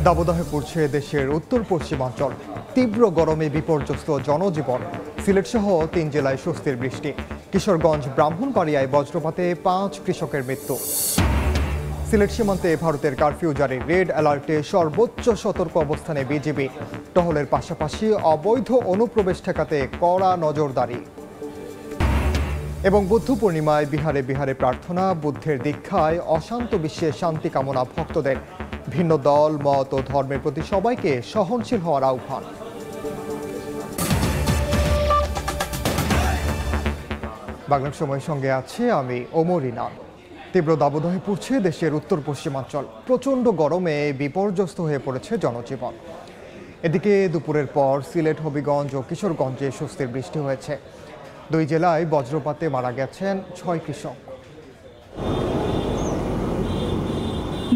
দাবদাহে পড়ছে দেশের উত্তর পশ্চিমাঞ্চল। তীব্র গরমে বিপর্যস্ত জনজীবন। সিলেট সহ ৩ জেলায় স্বস্তির বৃষ্টি। কিশোরগঞ্জ, ব্রাহ্মণবাড়িয়ায় বজ্রপাতে ৫ কৃষকের মৃত্যু। সিলেট সীমান্তে ভারতের কারফিউ জারি, রেড অ্যালার্টে সর্বোচ্চ সতর্ক অবস্থানে বিজিবি। টহলের পাশাপাশি অবৈধ অনুপ্রবেশ ঠেকাতে কড়া নজরদারি। এবং বুদ্ধ পূর্ণিমায় বিহারে বিহারে প্রার্থনা, বুদ্ধের দীক্ষায় অশান্ত বিশ্বে শান্তি কামনা ভক্তদের। ভিন্ন দল, মত ও ধর্মের প্রতি সবাইকে সহনশীল হওয়ার আহ্বান। বাংলার সময়ের সঙ্গে আছে আমি ওমর ইনান। তীব্র দাবদাহে পড়ছে দেশের উত্তর পশ্চিমাঞ্চল। প্রচণ্ড গরমে বিপর্যস্ত হয়ে পড়েছে জনজীবন। এদিকে দুপুরের পর সিলেট, হবিগঞ্জ ও কিশোরগঞ্জে স্বস্তির বৃষ্টি হয়েছে। 2 জেলায় বজ্রপাতে মারা গেছেন 6 কৃষক।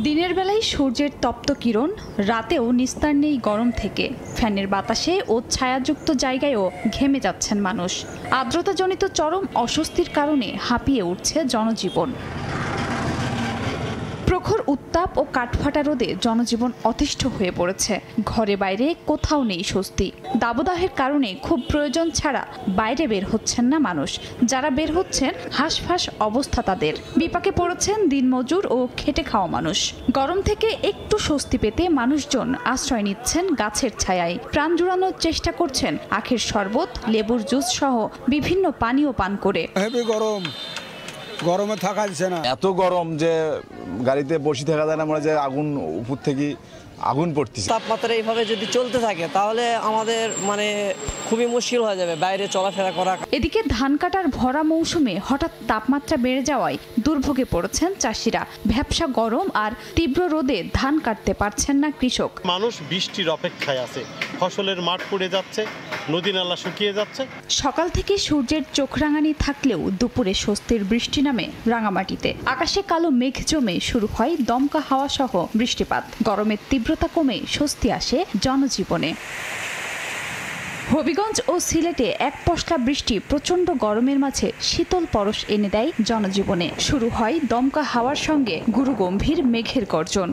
দিনের বেলায় সূর্যের তপ্ত কিরণ, রাতেও নিস্তার নেই গরম থেকে। ফ্যানের বাতাসে ও ছায়াযুক্ত জায়গায়ও ঘেমে যাচ্ছেন মানুষ। আর্দ্রতাজনিত চরম অস্বস্তির কারণে হাঁপিয়ে উঠছে জনজীবন। প্রখর উত্তাপ ও কাঠফাটা রোদে জনজীবন অতিষ্ঠ হয়ে পড়েছে। ঘরে বাইরে কোথাও নেই স্বস্তি। দাবদাহের কারণে খুব প্রয়োজন ছাড়া বাইরে বের হচ্ছেন না মানুষ। যারা বের হচ্ছেন, হাঁসফাঁস অবস্থা তাদের। বিপাকে পড়েছেন দিনমজুর ও খেটে খাওয়া মানুষ। গরম থেকে একটু স্বস্তি পেতে মানুষজন আশ্রয় নিচ্ছেন গাছের ছায়ায়। প্রাণ জুড়ানোর চেষ্টা করছেন আখের শরবত, লেবুর জুস সহ বিভিন্ন পানীয় পান করে। গরমে থাকা যাচ্ছে না, এত গরম যে গাড়িতে বসে থাকা যায় না, মনে হয় যে আগুন উপর থেকে আগুন পড়তেছে। তাপমাত্রা এইভাবে যদি চলতে থাকে তাহলে আমাদের খুবই মুশকিল হয়ে যাবে বাইরে চলাফেরা করা। এদিকে ধান কাটার ভরা মৌসুমে হঠাৎ তাপমাত্রা বেড়ে যাওয়ায় দুর্ভোগে পড়েছেন চাষিরা। ভ্যাপসা গরম আর তীব্র রোদে ধান কাটতে পারছেন না কৃষক। মানুষ বৃষ্টির অপেক্ষায় আছে। ফসলের মাঠ পুড়ে যাচ্ছে, নদী নালা শুকিয়ে যাচ্ছে। সকাল থেকে সূর্যের চোখ রাঙানি থাকলেও দুপুরে স্বস্তির বৃষ্টি নামে রাঙামাটিতে। আকাশে কালো মেঘ জমে শুরু হয় দমকা হাওয়া সহ বৃষ্টিপাত। গরমের তীব্রতা কমে স্বস্তি আসে জনজীবনে। হবিগঞ্জ ও সিলেটে এক পশলা বৃষ্টি প্রচণ্ড গরমের মাঝে শীতল পরশ এনে দেয় জনজীবনে। শুরু হয় দমকা হাওয়ার সঙ্গে গুরুগম্ভীর মেঘের গর্জন।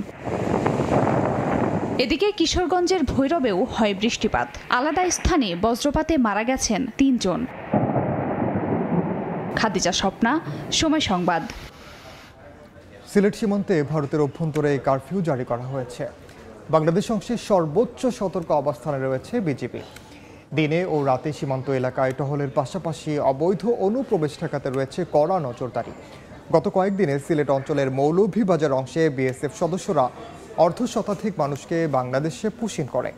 এদিকে কিশোরগঞ্জের ভৈরবেও হয় বৃষ্টিপাত। আলাদা স্থানে বজ্রপাতে মারা গেছেন 3 জন। খাদিজা স্বপ্না, সময় সংবাদ। সিলেট সীমান্তে ভারতের অভ্যন্তরে কারফিউ জারি করা হয়েছে। বাংলাদেশ অংশে সর্বোচ্চ সতর্ক অবস্থানে রয়েছে বিজিবি। দিনে ও রাতে সীমান্ত এলাকায় টহলের পাশাপাশি অবৈধ অনুপ্রবেশ ঠেকাতে রয়েছে কড়া নজরদারি। গত কয়েকদিনে সিলেট অঞ্চলের মৌলভীবাজার অংশে বিএসএফ সদস্যরা অর্ধশতাধিক মানুষকে বাংলাদেশে পুশিং করে।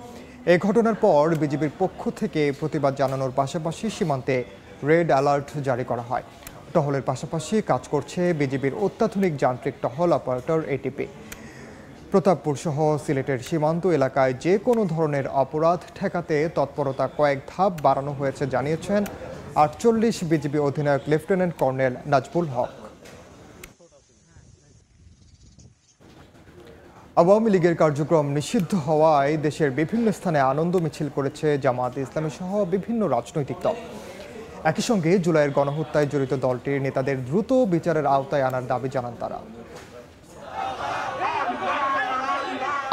এ ঘটনার পর বিজিবির পক্ষ থেকে প্রতিবাদ জানানোর পাশাপাশি সীমান্তে রেড অ্যালার্ট জারি করা হয়। টহলের পাশাপাশি কাজ করছে বিজিবির অত্যাধুনিক যান্ত্রিক টহল অপারেটর এটিপি। প্রতাপপুর সহ সিলেটের সীমান্ত এলাকায় যে কোনো ধরনের অপরাধ ঠেকাতে তৎপরতা কয়েক ধাপ বাড়ানো হয়েছে জানিয়েছেন 48 বিজিবি অধিনায়ক লেফটেন্যান্ট কর্নেল নাজবুল হক। আওয়ামী লীগের কার্যক্রম নিষিদ্ধ হওয়ায় দেশের বিভিন্ন স্থানে আনন্দ মিছিল করেছে জামায়াতে ইসলামী সহ বিভিন্ন রাজনৈতিক দল। একই সঙ্গে জুলাইয়ের গণহত্যায় জড়িত দলটির নেতাদের দ্রুত বিচারের আওতায় আনার দাবি জানান তারা।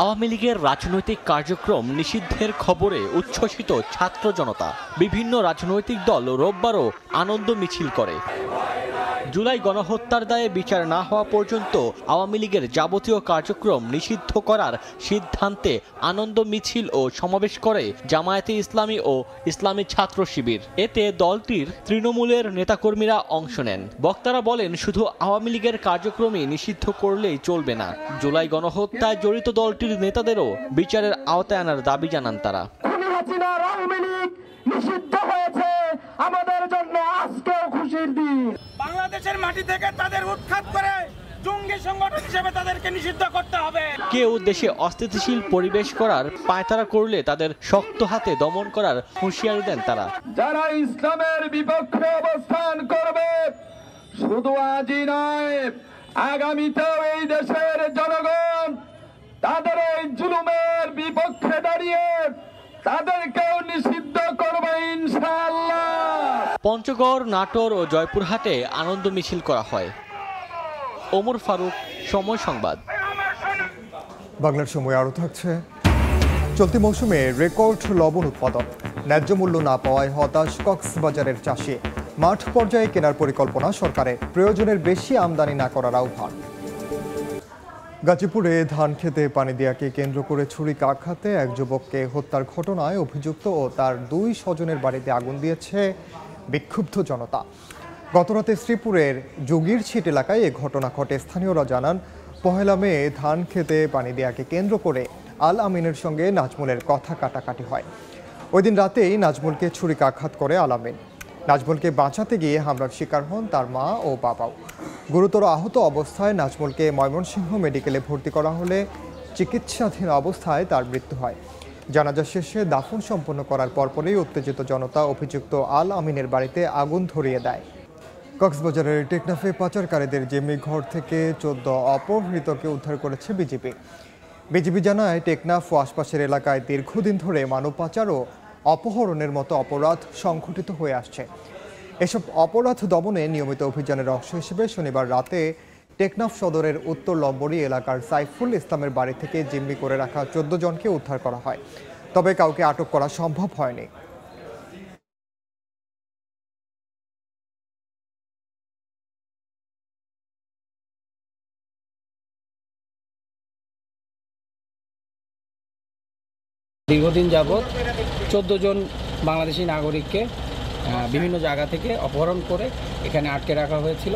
আওয়ামী লীগের রাজনৈতিক কার্যক্রম নিষিদ্ধের খবরে উচ্ছ্বসিত ছাত্র জনতা। বিভিন্ন রাজনৈতিক দল রোববারও আনন্দ মিছিল করে। জুলাই গণহত্যার দায়ে বিচার না হওয়া পর্যন্ত আওয়ামী লীগের যাবতীয় কার্যক্রম নিষিদ্ধ করার সিদ্ধান্তে আনন্দ মিছিল ও সমাবেশ করে জামায়াতে ইসলামী ও ইসলামী ছাত্র শিবির। এতে দলটির তৃণমূলের নেতাকর্মীরা অংশ নেন। বক্তারা বলেন, শুধু আওয়ামী লীগের কার্যক্রমই নিষিদ্ধ করলেই চলবে না, জুলাই গণহত্যায় জড়িত দলটির নেতাদেরও বিচারের আওতায় আনার দাবি জানান তারা। নিষিদ্ধ হয়েছে আমাদের জন্য আজকেও খুশির দিন। বাংলাদেশের মাটি থেকে তাদের উৎখাত করে জঙ্গি সংগঠন হিসেবে তাদেরকে নিষিদ্ধ করতে হবে। কেউ দেশে অস্থিতিশীল পরিবেশ করার পায়তারা করলে তাদের শক্ত হাতে দমন করার হুঁশিয়ারি দেন তারা। যারা ইসলামের বিপক্ষে অবস্থান করবে, শুধু আজই নয় আগামীতেও এই দেশের জনগণ তাদের এই জুলুমের বিপক্ষে দাঁড়িয়ে তাদেরকেও নিষিদ্ধ করবে ইনশাআল্লাহ। পঞ্চগড়, নাটোর ও জয়পুরহাটে আনন্দ মিছিল করা হয়। ওমর ফারুক, সময় সংবাদ। বাংলার সময় আরও থাকছে। চলতি মৌসুমে রেকর্ড লবণ উৎপাদন, ন্যায্য মূল্য না পাওয়ায় হতাশ কক্সবাজারের চাষি। মাঠ পর্যায়ে কেনার পরিকল্পনা সরকারের, প্রয়োজনের বেশি আমদানি না করার আহ্বান। গাজীপুরে ধান খেতে পানি দেওয়াকে কেন্দ্র করে ছুরিকাঘাতে এক যুবককে হত্যার ঘটনায় অভিযুক্ত ও তার 2 স্বজনের বাড়িতে আগুন দিয়েছে বিক্ষুব্ধ জনতা। গতরাতে শ্রীপুরের যোগীরছিট এলাকায় এ ঘটনা ঘটে। স্থানীয়রা জানান, পহেলা মে ধান খেতে পানি দেওয়াকে কেন্দ্র করে আল আমিনের সঙ্গে নাজমুলের কথা কাটাকাটি হয়। ওই দিন রাতেই নাজমুলকে ছুরিকাঘাত করে আল আমিন। নাজমুলকে বাঁচাতে গিয়ে হামলার শিকার হন তার মা ও বাবাও। গুরুতর আহত অবস্থায় নাজমুলকে ময়মনসিংহ মেডিকেলে ভর্তি করা হলে চিকিৎসাধীন অবস্থায় তার মৃত্যু হয়। জানাজা শেষে দাফন সম্পন্ন করার পরপরই উত্তেজিত জনতা অভিযুক্ত আল আমিনের বাড়িতে আগুন ধরিয়ে দেয়। কক্সবাজারের টেকনাফে পাচারকারীদের জিম্মি ঘর থেকে 14 অপহৃতকে উদ্ধার করেছে বিজিবি জানায়, টেকনাফ ও আশপাশের এলাকায় দীর্ঘদিন ধরে মানব পাচার ও অপহরণের মতো অপরাধ সংঘটিত হয়ে আসছে। এসব অপরাধ দমনে নিয়মিত অভিযানের অংশ হিসেবে শনিবার রাতে টেকনাফ সদরের উত্তর লম্বরি এলাকার সাইফুল ইসলামের বাড়ি থেকে জিম্মি করে রাখা 14 জনকে উদ্ধার করা হয়। তবে কাউকে আটক করা সম্ভব হয়নি। দীর্ঘদিন যাবৎ 14 জন বাংলাদেশি নাগরিককে বিভিন্ন জায়গা থেকে অপহরণ করে এখানে আটকে রাখা হয়েছিল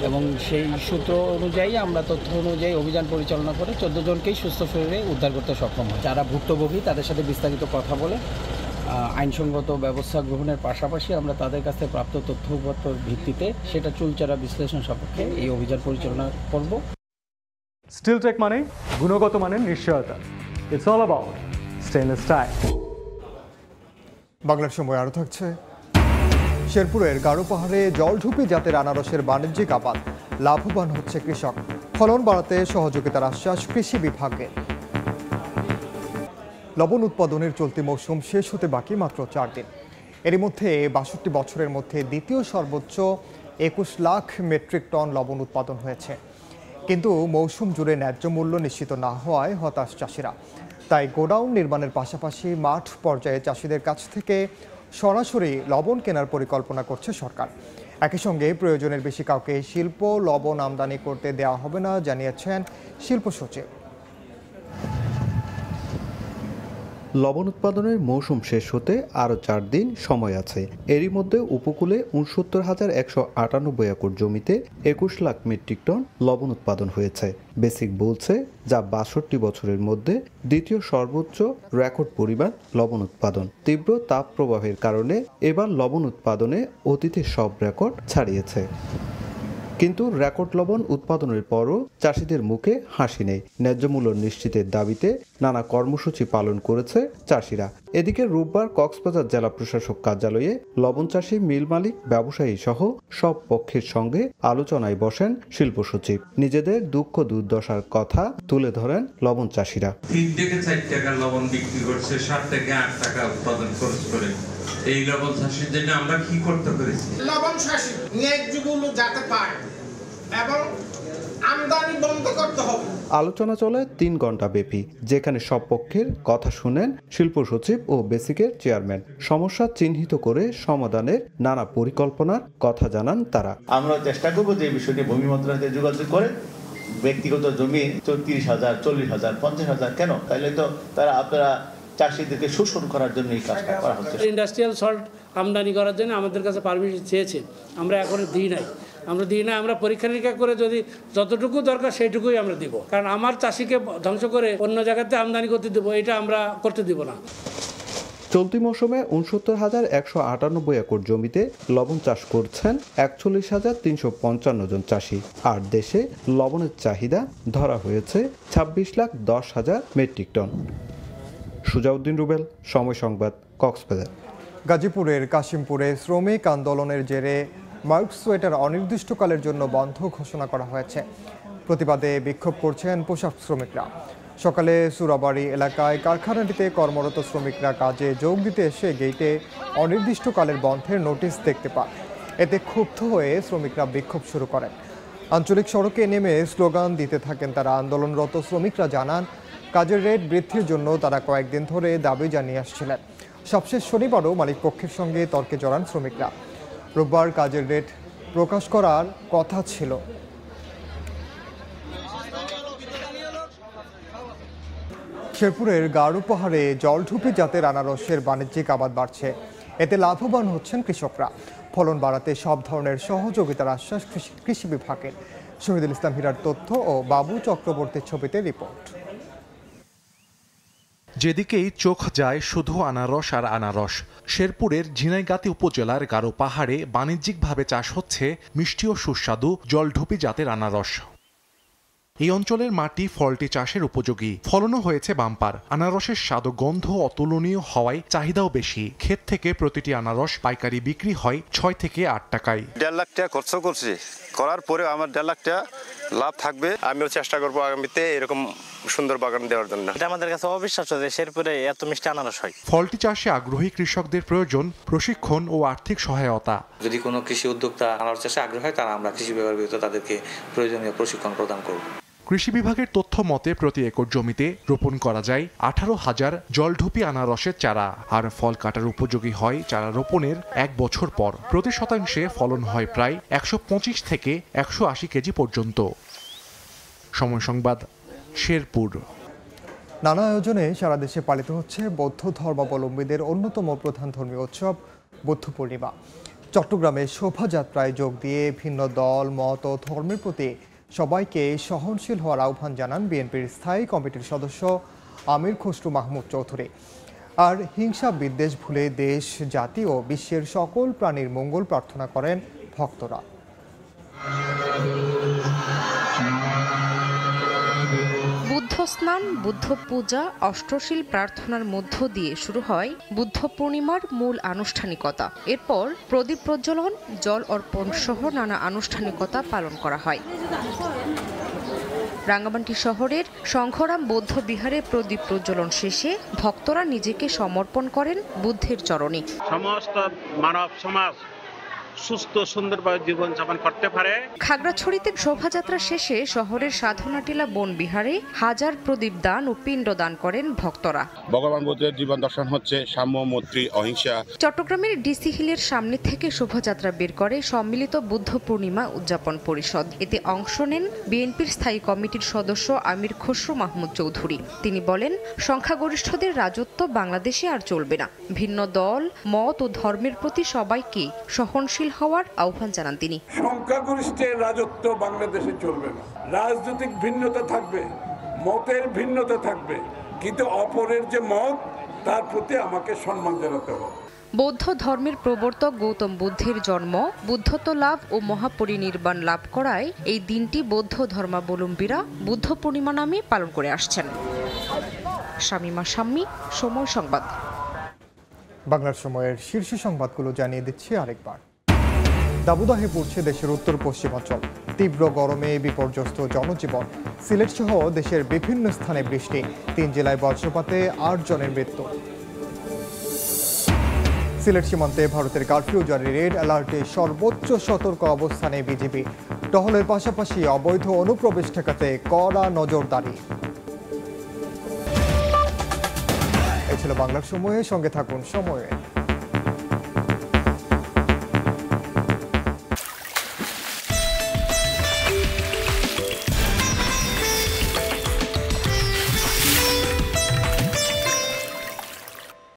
এবং সেই সূত্র অনুযায়ী আমরা তথ্য অনুযায়ী অভিযান পরিচালনা করে 14 জনকেই সুস্থ শরীরে উদ্ধার করতে সক্ষম হয়। যারা ভুক্তভোগী তাদের সাথে বিস্তারিত কথা বলে আইনসঙ্গত ব্যবস্থা গ্রহণের পাশাপাশি আমরা তাদের কাছে প্রাপ্ত তথ্যপত্রের ভিত্তিতে সেটা চুলচারা বিশ্লেষণ সাপেক্ষে এই অভিযান পরিচালনা করব। স্টিলটেক মানে গুণগত মানের নিশ্চয়তা। It's all about stainless style. বাংলার সময় আরও থাকছে। শেরপুরের গারো পাহাড়ে জলঢুপি জাতের আনারসের বাণিজ্যিক আবাদ, লাভবান হচ্ছে কৃষক। ফলন বাড়াতে সহযোগিতার আশ্বাস কৃষি বিভাগের। লবণ উৎপাদনের চলতি মৌসুম শেষ হতে বাকি মাত্র 4 দিন। এরই মধ্যে 62 বছরের মধ্যে দ্বিতীয় সর্বোচ্চ 21 লাখ মেট্রিক টন লবণ উৎপাদন হয়েছে। কিন্তু মৌসুম জুড়ে ন্যায্য মূল্য নিশ্চিত না হওয়ায় হতাশ চাষিরা। তাই গোডাউন নির্মাণের পাশাপাশি মাঠ পর্যায়ে চাষিদের কাছ থেকে সরাসরি লবণ কেনার পরিকল্পনা করছে সরকার। একই সঙ্গে প্রয়োজনের বেশি কাউকে শিল্প লবণ আমদানি করতে দেওয়া হবে না, জানিয়েছেন শিল্প সচিব। লবণ উৎপাদনের মৌসুম শেষ হতে আরও 4 দিন সময় আছে। এরই মধ্যে উপকূলে ৬৯,১৯৮ একর জমিতে ২১ লাখ মেট্রিক টন লবণ উৎপাদন হয়েছে। বেসিক বলছে, যা ৬২ বছরের মধ্যে দ্বিতীয় সর্বোচ্চ রেকর্ড পরিমাণ লবণ উৎপাদন। তীব্র তাপ প্রবাহের কারণে এবার লবণ উৎপাদনে অতীতের সব রেকর্ড ছাড়িয়েছে। কিন্তু রেকর্ড লবণ উৎপাদনের পরও চাষিদের মুখে হাসি নেই। ন্যায্য মূল্য নিশ্চিতের দাবিতে নানা কর্মসূচি পালন করেছে চাষিরা। এদিকে রোববার কক্সবাজার জেলা প্রশাসক কার্যালয়ে লবণ চাষি, মিল মালিক, ব্যবসায়ী সহ সব পক্ষের সঙ্গে আলোচনায় বসেন শিল্প সচিব। নিজেদের দুঃখ দুর্দশার কথা তুলে ধরেন লবণ চাষিরা। 3 থেকে 4 টাকা লবণ বিক্রি করছে, 7 থেকে 8 টাকা উৎপাদন খরচ করে। এই লবণ চাষের জন্য আমরা কি করতে পেরেছি? লবণ চাষি ন্যায্য মূল্য যাতে পায় এবং আমদানি বন্ধ করতে হবে। আলোচনা চলে 3 ঘন্টা ব্যাপী, যেখানে সব পক্ষের কথা শুনেন শিল্প সচিব ও বেসিকের চেয়ারম্যান। সমস্যা চিহ্নিত করে সমাধানের নানা পরিকল্পনার কথা জানান তারা। আমরা চেষ্টা করব যে বিষয়টি ভূমি মন্ত্রণালয়ে যোগাযোগ করে ব্যক্তিগত জমি ৩৪,০০০, ৪০,০০০, ৫০,০০০ কেন? তাহলে তো তারা আপনারা চাষিদেরকে শোষণ করার জন্য এই কাজটা করা হচ্ছে। ইন্ডাস্ট্রিয়াল সল্ট আমদানি করার জন্য আমাদের কাছে পারমিশন চেয়েছে, আমরা এখনো দিই নাই। আমরা পরীক্ষা নিরীক্ষা করে যদি যতটুকু দরকার সেইটুকুই আমরা দিব, কারণ আমার চাষিকে ধ্বংস করে অন্য জায়গাতে আমদানি করতে দেবো, এটা আমরা করতে দিব না। চলতি মৌসুমে ৬৯,১৯৮ একর জমিতে লবণ চাষ করছেন ৪১,৩৫৫ জন চাষি। আর দেশে লবণের চাহিদা ধরা হয়েছে ২৬,১০,০০০ মেট্রিক টন। সুজাউদ্দিন রুবেল, সময় সংবাদ, কক্সবাজার। গাজীপুরের কাশিমপুরে শ্রমিক আন্দোলনের জেরে মার্ক সোয়েটার অনির্দিষ্টকালের জন্য বন্ধ ঘোষণা করা হয়েছে। প্রতিবাদে বিক্ষোভ করছেন পোশাক শ্রমিকরা। সকালে সুরাবাড়ি এলাকায় কারখানাটিতে কর্মরত শ্রমিকরা কাজে যোগ দিতে এসে গেইটে অনির্দিষ্টকালের বন্ধের নোটিশ দেখতে পান। এতে ক্ষুব্ধ হয়ে শ্রমিকরা বিক্ষোভ শুরু করেন। আঞ্চলিক সড়কে নেমে স্লোগান দিতে থাকেন তারা। আন্দোলনরত শ্রমিকরা জানান, কাজের রেট বৃদ্ধির জন্য তারা কয়েকদিন ধরে দাবি জানিয়ে আসছিলেন। সবশেষ শনিবারও মালিকপক্ষের সঙ্গে তর্কে জড়ান শ্রমিকরা। রোববার কাজের রেট প্রকাশ করার কথা ছিল। শেরপুরের গাড়ু পাহাড়ে জলঢুপি জাতের আনারসের বাণিজ্যিক আবাদ বাড়ছে। এতে লাভবান হচ্ছেন কৃষকরা। ফলন বাড়াতে সব ধরনের সহযোগিতার আশ্বাস কৃষি বিভাগের। শহীদুল ইসলাম হীরার তথ্য ও বাবু চক্রবর্তীর ছবিতে রিপোর্ট। যেদিকেই চোখ যায় শুধু আনারস আর আনারস। শেরপুরের ঝিনাইগাতি উপজেলার গারো পাহাড়ে বাণিজ্যিকভাবে চাষ হচ্ছে মিষ্টি ও সুস্বাদু জলঢুপি জাতের আনারস। এই অঞ্চলের মাটি ফলটি চাষের উপযোগী। ফলনও হয়েছে বাম্পার। আনারসের স্বাদ ও গন্ধ অতুলনীয় হওয়ায় চাহিদাও বেশি। ক্ষেত থেকে প্রতিটি আনারস পাইকারি বিক্রি হয় 6 থেকে 8 টাকায়। 1.5 লাখ টাকা খরচ করছি, করার পরে আমার 1.5 লাখ টাকা লাভ থাকবে। আমিও চেষ্টা করবো আগামীতে এরকম সুন্দর বাগান দেওয়ার জন্য। এটা আমাদের কাছে অবিশ্বাস্য যে শেরপুরে এত মিষ্টি আনারস হয়। ফলটি চাষে আগ্রহী কৃষকদের প্রয়োজন প্রশিক্ষণ ও আর্থিক সহায়তা। যদি কোনো কৃষি উদ্যোক্তা আনারস চাষে আগ্রহী হয়, তারা আমরা কৃষি বিভাগের ভিতরে তাদেরকে প্রয়োজনীয় প্রশিক্ষণ প্রদান করব। কৃষি বিভাগের তথ্য মতে প্রতি একর জমিতে রোপণ করা যায় 18,000 জলঢুপি আনারসের চারা। আর ফল কাটার উপযোগী হয় চারা রোপণের 1 বছর পর। প্রতি শতাংশে ফলন হয় প্রায় 125 থেকে 180 কেজি পর্যন্ত। সময় সংবাদ, শেরপুর। নানা আয়োজনে সারা দেশে পালিত হচ্ছে বৌদ্ধ ধর্মাবলম্বীদের অন্যতম প্রধান ধর্মীয় উৎসব বুদ্ধ পূর্ণিমা। চট্টগ্রামে শোভাযাত্রায় যোগ দিয়ে ভিন্ন দল, মত ও ধর্মের প্রতি সবাইকে সহনশীল হওয়ার আহ্বান জানান বিএনপির স্থায়ী কমিটির সদস্য আমির খসরু মাহমুদ চৌধুরী। আর হিংসা বিদ্বেষ ভুলে দেশ, জাতি ও বিশ্বের সকল প্রাণীর মঙ্গল প্রার্থনা করেন ভক্তরা। বুদ্ধ স্নান, বুদ্ধ পূজা, অষ্টশীল প্রার্থনার মধ্য দিয়ে শুরু হয় বুদ্ধ পূর্ণিমার মূল আনুষ্ঠানিকতা। এরপর প্রদীপ প্রজ্বলন, জল অর্পণ সহ নানা আনুষ্ঠানিকতা পালন করা হয়। রাঙ্গামাটি শহরের সংঘরাম বৌদ্ধ বিহারে প্রদীপ প্রজ্বলন শেষে ভক্তরা নিজেকে সমর্পণ করেন বুদ্ধের চরণে। সমস্ত মানব সমাজ সুস্থ সুন্দরভাবে জীবনযাপন করতে পারে। খাগড়াছড়িতে শোভাযাত্রা শেষে শহরের সাধনাটিলা বন বিহারে হাজার প্রদীপ দান ও পিণ্ড দান করেন ভক্তরা। ভগবান বুদ্ধের জীবন দর্শন হচ্ছে সাম্য, মৈত্রী, অহিংসা। চট্টগ্রামের ডিসি হিলের সামনে থেকে শোভাযাত্রা বের করে সম্মিলিত বুদ্ধ পূর্ণিমা উদযাপন পরিষদ। এতে অংশ নেন বিএনপির স্থায়ী কমিটির সদস্য আমির খসরু মাহমুদ চৌধুরী। তিনি বলেন, সংখ্যাগরিষ্ঠদের রাজত্ব বাংলাদেশে আর চলবে না। ভিন্ন দল, মত ও ধর্মের প্রতি সবাইকে সহনশীল হওয়ার আহ্বান জানান তিনি। সংখ্যাগরিষ্ঠের রাজত্ব বাংলাদেশে চলবে না। রাজনৈতিক ভিন্নতা থাকবে, মতের ভিন্নতা থাকবে, কিন্তু অপরের যে মত তার প্রতি আমাকে সম্মান জানাতে হবে। বৌদ্ধ ধর্মের প্রবর্তক গৌতম বুদ্ধের জন্ম, বুদ্ধত্ব লাভ ও মহাপরিনির্বাণ লাভ করায় এই দিনটি বৌদ্ধ ধর্মাবলম্বীরা বুদ্ধ পূর্ণিমা নামে পালন করে আসছেন। শামিমা শাম্মী, সময় সংবাদ। বাংলার সময়ের শীর্ষ সংবাদগুলো জানিয়ে দিচ্ছি আরেকবার। দাবদাহে পড়ছে দেশের উত্তর পশ্চিমাঞ্চল। তীব্র গরমে বিপর্যস্ত জনজীবন। সিলেট সহ দেশের বিভিন্ন স্থানে বৃষ্টি। 3 জেলায় বজ্রপাতে 8 জনের মৃত্যু। সিলেট সীমান্তে ভারতের কারফিউ জারি, রেড অ্যালার্টে সর্বোচ্চ সতর্ক অবস্থানে বিজিবি। টহলের পাশাপাশি অবৈধ অনুপ্রবেশ ঠেকাতে কড়া নজরদারি। এই ছিল বাংলার সময়ে। সঙ্গে থাকুন সময়ে।